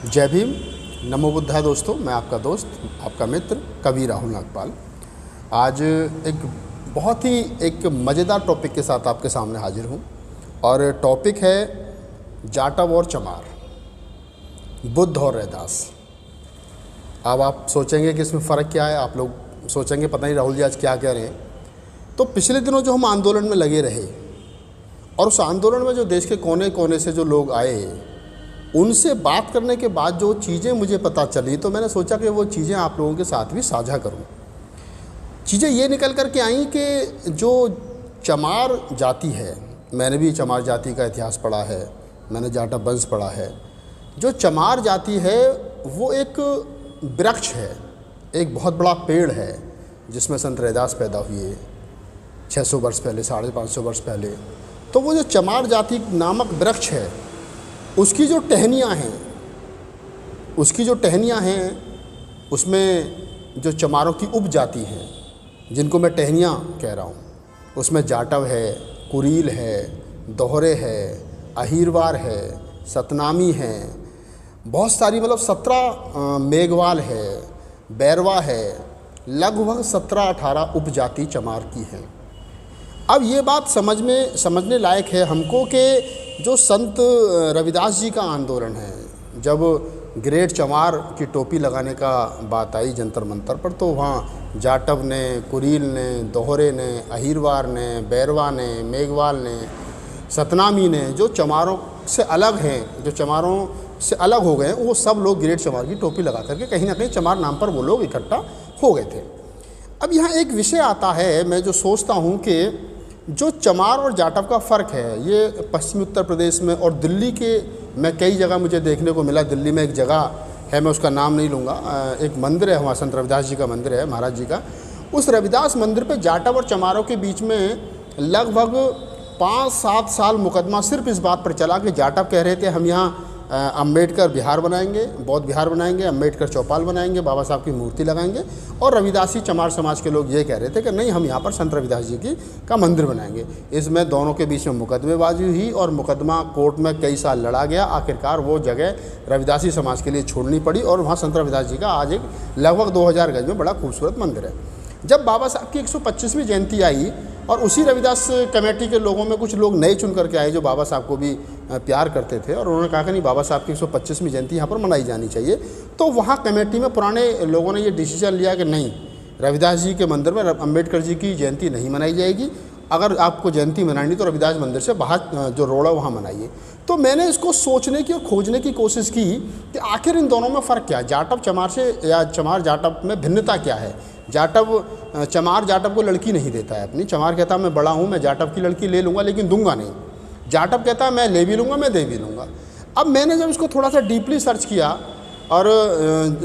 जय भीम। नमो बुद्धाय दोस्तों, मैं आपका दोस्त, आपका मित्र कवि राहुल नागपाल। आज एक बहुत ही एक मज़ेदार टॉपिक के साथ आपके सामने हाजिर हूँ और टॉपिक है जाटव और चमार, बुद्ध और रैदास। अब आप सोचेंगे कि इसमें फ़र्क क्या है। आप लोग सोचेंगे पता नहीं राहुल जी आज क्या कह रहे हैं। तो पिछले दिनों जो हम आंदोलन में लगे रहे और उस आंदोलन में जो देश के कोने कोने से जो लोग आए, उनसे बात करने के बाद जो चीज़ें मुझे पता चली, तो मैंने सोचा कि वो चीज़ें आप लोगों के साथ भी साझा करूं। चीज़ें ये निकल कर के आई कि जो चमार जाति है, मैंने भी चमार जाति का इतिहास पढ़ा है, मैंने जाटव वंश पढ़ा है। जो चमार जाति है वो एक वृक्ष है, एक बहुत बड़ा पेड़ है जिसमें संत रैदास पैदा हुए 600 वर्ष पहले, 550 वर्ष पहले। तो वो जो चमार जाति नामक वृक्ष है, उसकी जो टहनियाँ हैं, उसमें जो चमारों की उपजाति हैं, जिनको मैं टहनियाँ कह रहा हूँ, उसमें जाटव है, कुरील है, दोहरे है, अहीरवार है, सतनामी है, बहुत सारी, मतलब 17 मेघवाल है, बैरवा है, लगभग 17-18 उपजाति चमार की हैं। अब ये बात समझने लायक है हमको कि जो संत रविदास जी का आंदोलन है, जब ग्रेट चमार की टोपी लगाने का बात आई जंतर मंतर पर, तो वहाँ जाटव ने, कुरील ने, दोहरे ने, अहीरवार ने, बैरवा ने, मेघवाल ने, सतनामी ने, जो चमारों से अलग हैं, जो चमारों से अलग हो गए, वो सब लोग ग्रेट चमार की टोपी लगा करके कहीं ना कहीं चमार नाम पर वो लोग इकट्ठा हो गए थे। अब यहाँ एक विषय आता है, मैं जो सोचता हूँ कि जो चमार और जाटव का फ़र्क है, ये पश्चिमी उत्तर प्रदेश में और दिल्ली के मैं कई जगह मुझे देखने को मिला। दिल्ली में एक जगह है, मैं उसका नाम नहीं लूँगा, एक मंदिर है वहाँ, संत रविदास जी का मंदिर है, महाराज जी का। उस रविदास मंदिर पे जाटव और चमारों के बीच में लगभग 5-7 साल मुकदमा सिर्फ इस बात पर चला कि जाटव कह रहे थे हम यहाँ अम्बेडकर विहार बनाएंगे, बौद्ध विहार बनाएंगे, अम्बेडकर चौपाल बनाएंगे, बाबा साहब की मूर्ति लगाएंगे, और रविदासी चमार समाज के लोग ये कह रहे थे कि नहीं, हम यहाँ पर संत रविदास जी का मंदिर बनाएंगे। इसमें दोनों के बीच में मुकदमेबाजी हुई और मुकदमा कोर्ट में कई साल लड़ा गया। आखिरकार वो जगह रविदासी समाज के लिए छोड़नी पड़ी और वहाँ संत रविदास जी का आज एक लगभग 2000 गज में बड़ा खूबसूरत मंदिर है। जब बाबा साहब की 125वीं जयंती आई और उसी रविदास कमेटी के लोगों में कुछ लोग नए चुन करके आए जो बाबा साहब को भी प्यार करते थे, और उन्होंने कहा कि नहीं, बाबा साहब की 125वीं जयंती यहाँ पर मनाई जानी चाहिए। तो वहाँ कमेटी में पुराने लोगों ने ये डिसीजन लिया कि नहीं, रविदास जी के मंदिर में अम्बेडकर जी की जयंती नहीं मनाई जाएगी। अगर आपको जयंती मनानी तो रविदास मंदिर से बाहर जो रोड है वहाँ मनाइए। तो मैंने इसको सोचने की और खोजने की कोशिश की कि आखिर इन दोनों में फ़र्क क्या है, जाटव चमार से या चमार जाटव में भिन्नता क्या है। चमार जाटव को लड़की नहीं देता है अपनी। चमार कहता है मैं बड़ा हूँ, मैं जाटव की लड़की ले लूँगा लेकिन दूंगा नहीं। जाटव कहता है मैं ले भी लूँगा, मैं दे भी लूँगा। अब मैंने जब इसको थोड़ा सा डीपली सर्च किया और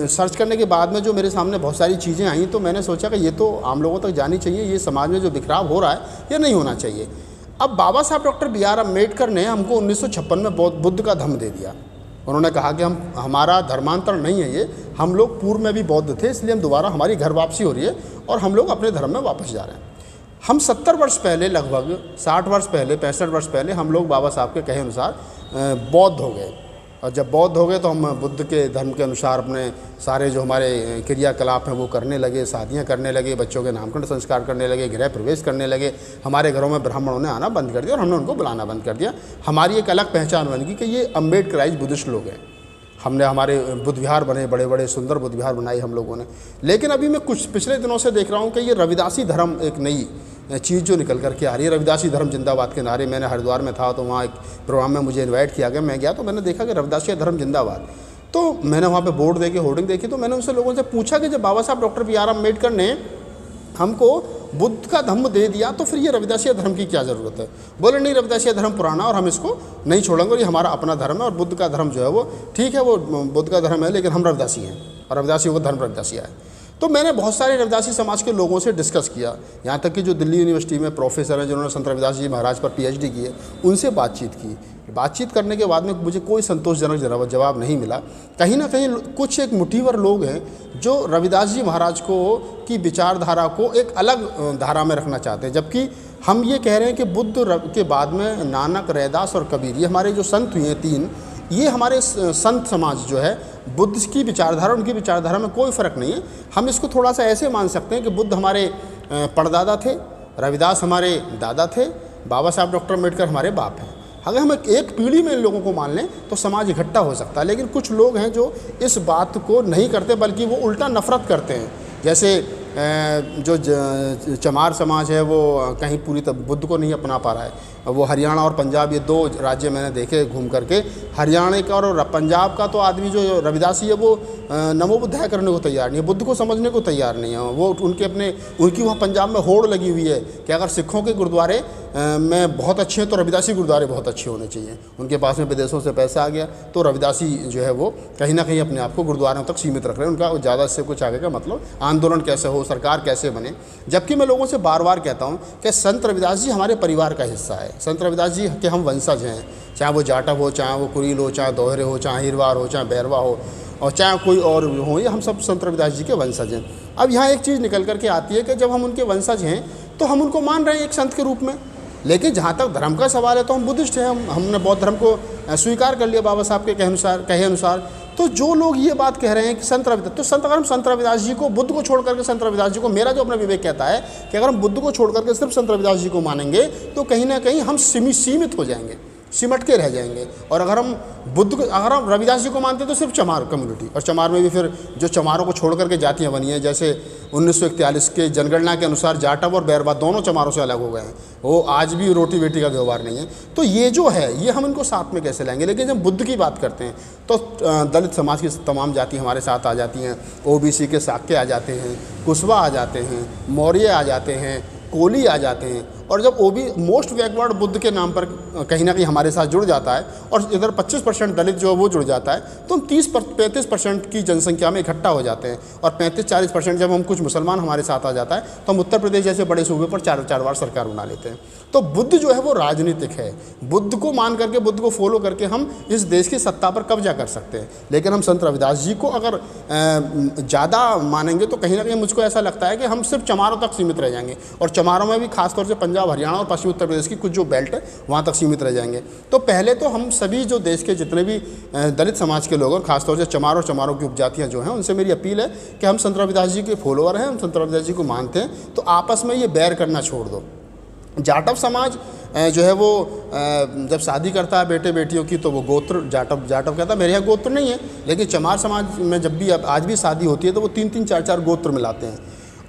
सर्च करने के बाद में जो मेरे सामने बहुत सारी चीज़ें आई, तो मैंने सोचा कि ये तो आम लोगों तक जानी चाहिए, ये समाज में जो बिखराव हो रहा है ये नहीं होना चाहिए। अब बाबा साहब डॉक्टर BR अम्बेडकर ने हमको 1956 में बुद्ध का धम्म दे दिया। उन्होंने कहा कि हमारा धर्मांतर नहीं है ये, हम लोग पूर्व में भी बौद्ध थे, इसलिए हम दोबारा, हमारी घर वापसी हो रही है और हम लोग अपने धर्म में वापस जा रहे हैं। हम 70 वर्ष पहले, लगभग 60 वर्ष पहले, 65 वर्ष पहले हम लोग बाबा साहब के कहे अनुसार बौद्ध हो गए। और जब बौद्ध हो गए तो हम बुद्ध के धर्म के अनुसार अपने सारे जो हमारे क्रियाकलाप हैं वो करने लगे, शादियां करने लगे, बच्चों के नामकरण संस्कार करने लगे, गृह प्रवेश करने लगे। हमारे घरों में ब्राह्मणों ने आना बंद कर दिया और हमने उनको बुलाना बंद कर दिया। हमारी एक अलग पहचान बन गई कि ये अम्बेडकराइज बुद्धिस्ट लोग हैं। हमने हमारे बुद्ध विहार बने, बड़े बड़े सुंदर बुद्ध विहार बनाए हम लोगों ने। लेकिन अभी मैं कुछ पिछले दिनों से देख रहा हूँ कि ये रविदासी धर्म एक नई चीज़ जो निकल करके आ रही है। रविदासी धर्म जिंदाबाद के नारे, मैंने हरिद्वार में था तो वहाँ एक प्रोग्राम में मुझे इनवाइट किया गया, मैं गया तो मैंने देखा कि रविदासी धर्म जिंदाबाद। तो मैंने वहाँ पे बोर्ड देखी, होर्डिंग देखी, तो मैंने उनसे लोगों से पूछा कि जब बाबा साहब डॉक्टर BR अम्बेडकर ने हमको बुद्ध का धम्म दे दिया तो फिर ये रविदासी धर्म की क्या ज़रूरत है। बोले नहीं, रविदासी धर्म पुराना और हम इसको नहीं छोड़ेंगे और ये हमारा अपना धर्म है, और बुद्ध का धर्म जो है वो ठीक है, वो बुद्ध का धर्म है लेकिन हम रविदासी हैं और रविदासियों का धर्म रविदासी है। तो मैंने बहुत सारे रविदासी समाज के लोगों से डिस्कस किया, यहाँ तक कि जो दिल्ली यूनिवर्सिटी में प्रोफेसर हैं जिन्होंने संत रविदास जी महाराज पर PhD की है, उनसे बातचीत की। बातचीत करने के बाद में मुझे कोई संतोषजनक जवाब नहीं मिला। कहीं ना कहीं कुछ एक मुठीवर लोग हैं जो रविदास जी महाराज को की विचारधारा को एक अलग धारा में रखना चाहते हैं, जबकि हम ये कह रहे हैं कि बुद्ध के बाद में नानक, रैदास और कबीर, ये हमारे जो संत हुए हैं तीन, ये हमारे संत समाज जो है, बुद्ध की विचारधारा उनकी विचारधारा में कोई फ़र्क नहीं है। हम इसको थोड़ा सा ऐसे मान सकते हैं कि बुद्ध हमारे परदादा थे, रविदास हमारे दादा थे, बाबा साहब डॉक्टर अम्बेडकर हमारे बाप हैं। अगर हम एक पीढ़ी में इन लोगों को मान लें तो समाज इकट्ठा हो सकता है। लेकिन कुछ लोग हैं जो इस बात को नहीं करते, बल्कि वो उल्टा नफ़रत करते हैं। जैसे जो चमार समाज है वो कहीं पूरी तरह बुद्ध को नहीं अपना पा रहा है। वो हरियाणा और पंजाब, ये 2 राज्य मैंने देखे घूम करके। हरियाणा का और पंजाब का तो आदमी जो रविदासी है वो नमो बुद्धाय करने को तैयार नहीं है, बुद्ध को समझने को तैयार नहीं है। वो उनकी वहाँ पंजाब में होड़ लगी हुई है कि अगर सिखों के गुरुद्वारे में बहुत अच्छे हैं तो रविदासी गुरुद्वारे बहुत अच्छे होने चाहिए। उनके पास में विदेशों से पैसा आ गया तो रविदासी जो है वो कहीं ना कहीं अपने आप को गुरुद्वारों तक सीमित रख रहे हैं। उनका ज़्यादा से कुछ आगे का मतलब आंदोलन कैसे हो, सरकार कैसे बने। जबकि मैं लोगों से बार बार कहता हूँ कि संत रविदास जी हमारे परिवार का हिस्सा है। संत रविदास जी के हम वंशज हैं, चाहे वो जाटव हो, चाहे वो कुरील हो, चाहे दोहरे हो, चाहे अहीरवार हो, चाहे बैरवा हो, और चाहे कोई और हो, ये हम सब संत रविदास जी के वंशज हैं। अब यहाँ एक चीज़ निकल करके आती है कि जब हम उनके वंशज हैं तो हम उनको मान रहे हैं एक संत के रूप में, लेकिन जहाँ तक धर्म का सवाल है तो हम बुद्धिस्ट हैं। हमने बौद्ध धर्म को स्वीकार कर लिया बाबा साहब के कहे अनुसार। तो जो लोग ये बात कह रहे हैं कि संत रविदास, तो अगर हम संत रविदास जी को, बुद्ध को छोड़ करके संत रविदास जी को, मेरा जो अपना विवेक कहता है कि अगर हम बुद्ध को छोड़ करके सिर्फ संत रविदास जी को मानेंगे तो कहीं ना कहीं हम सीमित हो जाएंगे, सिमट के रह जाएंगे। और अगर हम अगर हम रविदास जी को मानते तो सिर्फ चमार कम्युनिटी, और चमार में भी फिर जो चमारों को छोड़ करके जातियाँ बनी हैं, जैसे 1941 के जनगणना के अनुसार जाटव और बैरवा दोनों चमारों से अलग हो गए हैं। वो आज भी रोटी बेटी का व्यवहार नहीं है। तो ये जो है ये हम इनको साथ में कैसे लाएंगे। लेकिन जब बुद्ध की बात करते हैं तो दलित समाज की तमाम जाति हमारे साथ आ जाती हैं, ओबीसी के साक्य आ जाते हैं, कुशवा आ जाते हैं, मौर्य आ जाते हैं, कोली आ जाते हैं। और जब मोस्ट बैकवर्ड बुद्ध के नाम पर कहीं ना कहीं हमारे साथ जुड़ जाता है और इधर 25% दलित जो है वो जुड़ जाता है, तो हम 30-35% की जनसंख्या में इकट्ठा हो जाते हैं। और 35-40% जब हम कुछ मुसलमान हमारे साथ आ जाता है तो हम उत्तर प्रदेश जैसे बड़े सूबे पर 4 बार सरकार बना लेते हैं। तो बुद्ध जो है वो राजनीतिक है। बुद्ध को मान करके, बुद्ध को फॉलो करके हम इस देश की सत्ता पर कब्जा कर सकते हैं। लेकिन हम संत रविदास जी को अगर ज़्यादा मानेंगे तो कहीं ना कहीं मुझको ऐसा लगता है कि हम सिर्फ चमारों तक सीमित रह जाएंगे। और चमारों में भी खासतौर से पंजाब, हरियाणा और पश्चिमी उत्तर प्रदेश की कुछ जो बेल्ट है वहाँ तक सीमित रह जाएंगे। तो पहले तो हम सभी जो देश के जितने भी दलित समाज के लोग और खासतौर से चमार और चमारों की उपजातियाँ जो हैं, उनसे मेरी अपील है कि हम संत रविदास जी के फॉलोअर हैं, हम संत रविदास जी को मानते हैं, तो आपस में ये बैर करना छोड़ दो। जाटव समाज जो है वो जब शादी करता है बेटे बेटियों की तो वो गोत्र, जाटव कहता है मेरे यहाँ गोत्र नहीं है। लेकिन चमार समाज में जब भी आज भी शादी होती है तो वो 3-3, 4-4 गोत्र मिलाते हैं।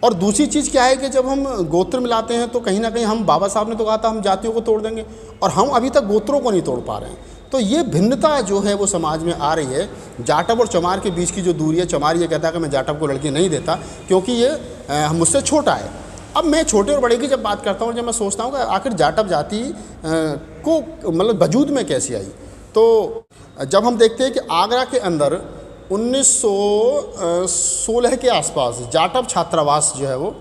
और दूसरी चीज़ क्या है कि जब हम गोत्र मिलाते हैं तो कहीं ना कहीं हम, बाबा साहब ने तो कहा था हम जातियों को तोड़ देंगे, और हम अभी तक गोत्रों को नहीं तोड़ पा रहे हैं। तो ये भिन्नता जो है वो समाज में आ रही है। जाटव और चमार के बीच की जो दूरी है, चमार ये कहता है कि मैं जाटव को लड़की नहीं देता क्योंकि ये मुझसे छोटा है। अब मैं छोटे और बड़े की जब बात करता हूँ, जब मैं सोचता हूँ कि आखिर जाटव जाति को मतलब वजूद में कैसे आई, तो जब हम देखते हैं कि आगरा के अंदर 1916 के आसपास जाटव छात्रावास जो है वो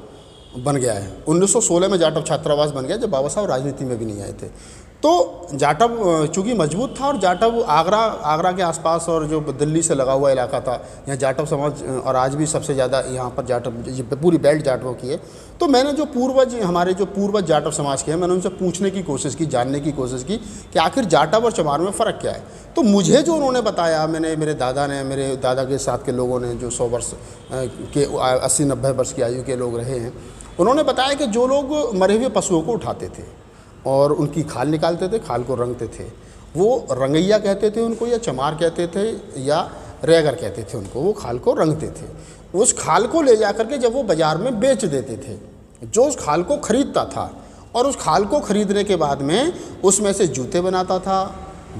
बन गया है। 1916 में जाटव छात्रावास बन गया, जब बाबा साहब राजनीति में भी नहीं आए थे। तो जाटव चूँकि मजबूत था और जाटव आगरा के आसपास और जो दिल्ली से लगा हुआ इलाका था, यहाँ जाटव समाज, और आज भी सबसे ज़्यादा यहाँ पर जाटव, पूरी बेल्ट जाटवों की है। तो मैंने जो हमारे जो पूर्वज जाटव समाज के हैं, मैंने उनसे पूछने की कोशिश की, जानने की कोशिश की कि आखिर जाटव और चमार में फ़र्क क्या है। तो मुझे जो उन्होंने बताया, मेरे दादा के साथ के लोगों ने जो 100 वर्ष के 80-90 वर्ष की आयु के लोग रहे हैं, उन्होंने बताया कि जो लोग मरे हुए पशुओं को उठाते थे और उनकी खाल निकालते थे, खाल को रंगते थे, वो रंगैया कहते थे उनको, या चमार कहते थे, या रैगर कहते थे उनको। वो खाल को रंगते थे। उस खाल को ले जा करके जब वो बाज़ार में बेच देते थे, जो उस खाल को ख़रीदता था, और उस खाल को ख़रीदने के बाद में उसमें से जूते बनाता था,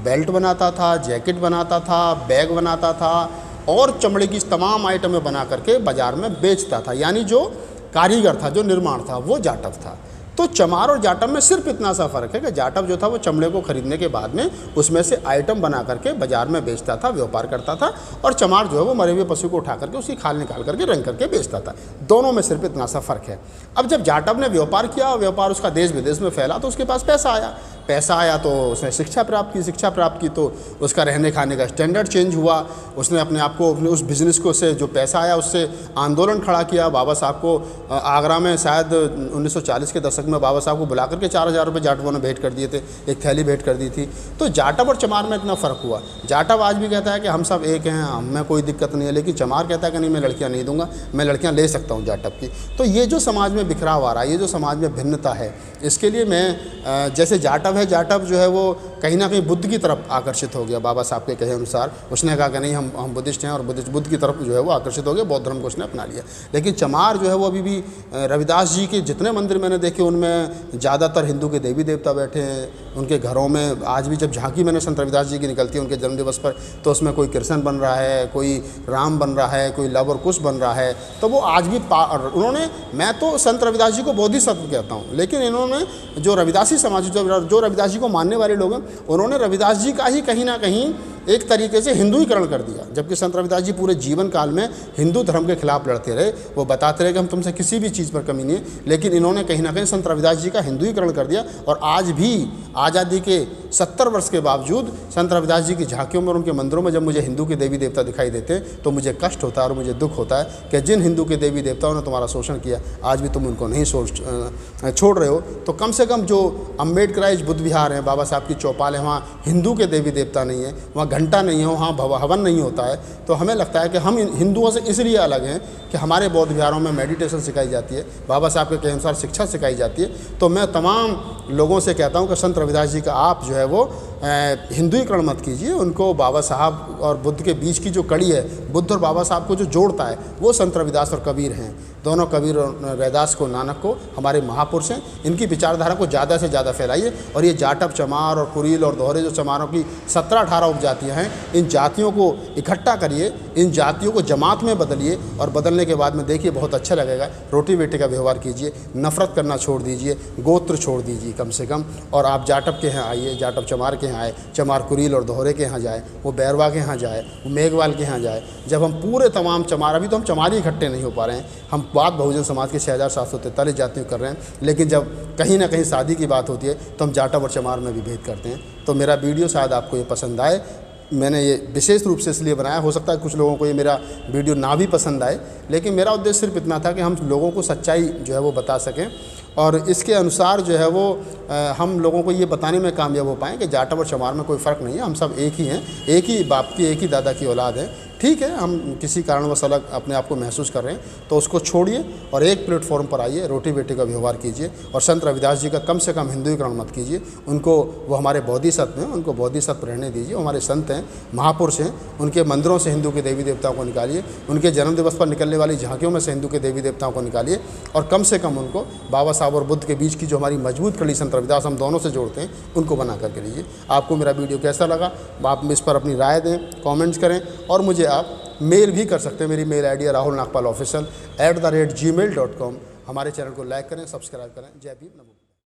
बेल्ट बनाता था, जैकेट बनाता था, बैग बनाता था, और चमड़े की तमाम आइटमें बना करके बाज़ार में बेचता था। यानी जो कारीगर था, जो निर्माण था, वो जाटव था। तो चमार और जाटव में सिर्फ इतना सा फ़र्क है कि जाटव जो था वो चमड़े को खरीदने के बाद में उसमें से आइटम बना करके बाज़ार में बेचता था, व्यापार करता था, और चमार जो है वो मरे हुए पशु को उठा करके उसकी खाल निकाल करके रंग करके बेचता था। दोनों में सिर्फ इतना सा फ़र्क है। अब जब जाटव ने व्यापार किया और व्यापार उसका देश विदेश में फैला तो उसके पास पैसा आया। पैसा आया तो उसने शिक्षा प्राप्त की तो उसका रहने खाने का स्टैंडर्ड चेंज हुआ। उसने अपने आप को अपने उस बिज़नेस को से जो पैसा आया उससे आंदोलन खड़ा किया। बाबा साहब को आगरा में शायद 1940 के दशक में बाबा साहब को बुला करके 4000 रुपये जाटवों ने भेंट कर दिए थे, एक थैली भेंट कर दी थी। तो जाटव और चमार में इतना फ़र्क हुआ। जाटव आज भी कहता है कि हम सब एक हैं, हमें कोई दिक्कत नहीं है, लेकिन चमार कहता है कि नहीं, मैं लड़कियाँ नहीं दूंगा, मैं लड़कियाँ ले सकता हूँ जाटव की। तो ये जो समाज में बिखराव आ रहा है, ये जो समाज में भिन्नता है, इसके लिए मैं जैसे जाटव है, जाटव जो है वो कहीं ना कहीं बुद्ध की तरफ आकर्षित हो गया। बाबा साहब के कहे अनुसार उसने कहा कि नहीं, हम बुद्धिस्ट हैं, और बुद्ध की तरफ जो है वो आकर्षित हो गया, बौद्ध धर्म को उसने अपना लिया। लेकिन चमार जो है वो अभी भी रविदास जी के जितने मंदिर मैंने देखे उनमें ज़्यादातर हिंदू के देवी देवता बैठे हैं। उनके घरों में आज भी जब झांकी मैंने संत रविदास जी की निकलती है उनके जन्मदिवस पर, तो उसमें कोई कृष्ण बन रहा है, कोई राम बन रहा है, कोई लव और कुश बन रहा है। तो वो आज भी उन्होंने, मैं तो संत रविदास जी को बोधिसत्व कहता हूँ, लेकिन इन्होंने जो रविदासी समाज, जो रविदास जी को मानने वाले लोग हैं, उन्होंने रविदास जी का ही कहीं ना कहीं एक तरीके से हिंदुईकरण कर दिया। जबकि संत रविदास जी पूरे जीवन काल में हिंदू धर्म के खिलाफ लड़ते रहे, वो बताते रहे कि हम तुमसे किसी भी चीज़ पर कमी नहीं है, लेकिन इन्होंने कहीं ना कहीं संत रविदास जी का हिंदुईकरण कर दिया। और आज भी आज़ादी के 70 वर्ष के बावजूद संत रविदास जी की झांकियों में और उनके मंदिरों में जब मुझे हिंदू के देवी देवता दिखाई देते हैं तो मुझे कष्ट होता है और मुझे दुख होता है कि जिन हिंदू के देवी देवताओं ने तुम्हारा शोषण किया, आज भी तुम उनको नहीं छोड़ रहे हो। तो कम से कम जो अम्बेडकराइज बुद्ध विहार हैं, बाबा साहब की चौपाल है, वहाँ हिंदू के देवी देवता नहीं है, वहाँ घंटा नहीं है, वहाँ हवन नहीं होता है। तो हमें लगता है कि हम हिंदुओं से इसलिए अलग हैं कि हमारे बौद्ध विहारों में मेडिटेशन सिखाई जाती है, बाबा साहब के कहे अनुसार शिक्षा सिखाई जाती है। तो मैं तमाम लोगों से कहता हूँ कि संत रविदास जी का आप जो है वो हिंदुईकरण मत कीजिए। उनको बाबा साहब और बुद्ध के बीच की जो कड़ी है, बुद्ध और बाबा साहब को जो जोड़ता है, वो संत रविदास और कबीर हैं। दोनों, कबीर और रैदास को, नानक को हमारे महापुरुष हैं। इनकी विचारधारा को ज़्यादा से ज़्यादा फैलाइए। और ये जाटव, चमार और कुरील और दोहरे जो चमारों की 17-18 उपजातियाँ हैं, इन जातियों को इकट्ठा करिए, इन जातियों को जमात में बदलिए, और बदलने के बाद में देखिए बहुत अच्छा लगेगा। रोटी बेटी का व्यवहार कीजिए, नफ़रत करना छोड़ दीजिए, गोत्र छोड़ दीजिए कम से कम। और आप जाटव के यहाँ आइए, जाटव चमार के यहाँ आए, चमार कुरील और दोहरे के यहाँ जाए, वो बैरवा के यहाँ जाए, वो मेघवाल के यहाँ जाए। जब हम पूरे तमाम चमार, अभी तो हम चमारी इकट्ठे नहीं हो पा रहे हैं, हम बात बहुजन समाज के 6743 जातियों कर रहे हैं, लेकिन जब कहीं ना कहीं शादी की बात होती है तो हम जाटव और चमार में भी भेद करते हैं। तो मेरा वीडियो शायद आपको ये पसंद आए। मैंने ये विशेष रूप से इसलिए बनाया, हो सकता है कुछ लोगों को ये मेरा वीडियो ना भी पसंद आए, लेकिन मेरा उद्देश्य सिर्फ इतना था कि हम लोगों को सच्चाई जो है वो बता सकें, और इसके अनुसार जो है वो हम लोगों को ये बताने में कामयाब हो पाएँ कि जाटव और चमार में कोई फ़र्क नहीं है, हम सब एक ही हैं, एक ही बाप की, एक ही दादा की औलाद है। ठीक है, हम किसी कारणवश अलग अपने आप को महसूस कर रहे हैं तो उसको छोड़िए और एक प्लेटफॉर्म पर आइए, रोटी बेटी का व्यवहार कीजिए। और संत रविदास जी का कम से कम हिंदुईकरण मत कीजिए। उनको, वो हमारे बोधिसत्व हैं, उनको बोधिसत्व रहने दीजिए। हमारे संत हैं, महापुरुष हैं, उनके मंदिरों से हिंदू के देवी देवताओं को निकालिए, उनके जन्म दिवस पर निकलने वाली झांकियों में से हिंदू के देवी देवताओं को निकालिए, और कम से कम उनको बाबा साहब और बुद्ध के बीच की जो हमारी मजबूत कड़ी संत रविदास हम दोनों से जोड़ते हैं, उनको बना करके लीजिए। आपको मेरा वीडियो कैसा लगा, आप इस पर अपनी राय दें, कमेंट्स करें, और मुझे आप मेल भी कर सकते हैं। मेरी मेल आईडी है rahulnagpalofficial@gmail.com। हमारे चैनल को लाइक करें, सब्सक्राइब करें। जय भीम, नमो।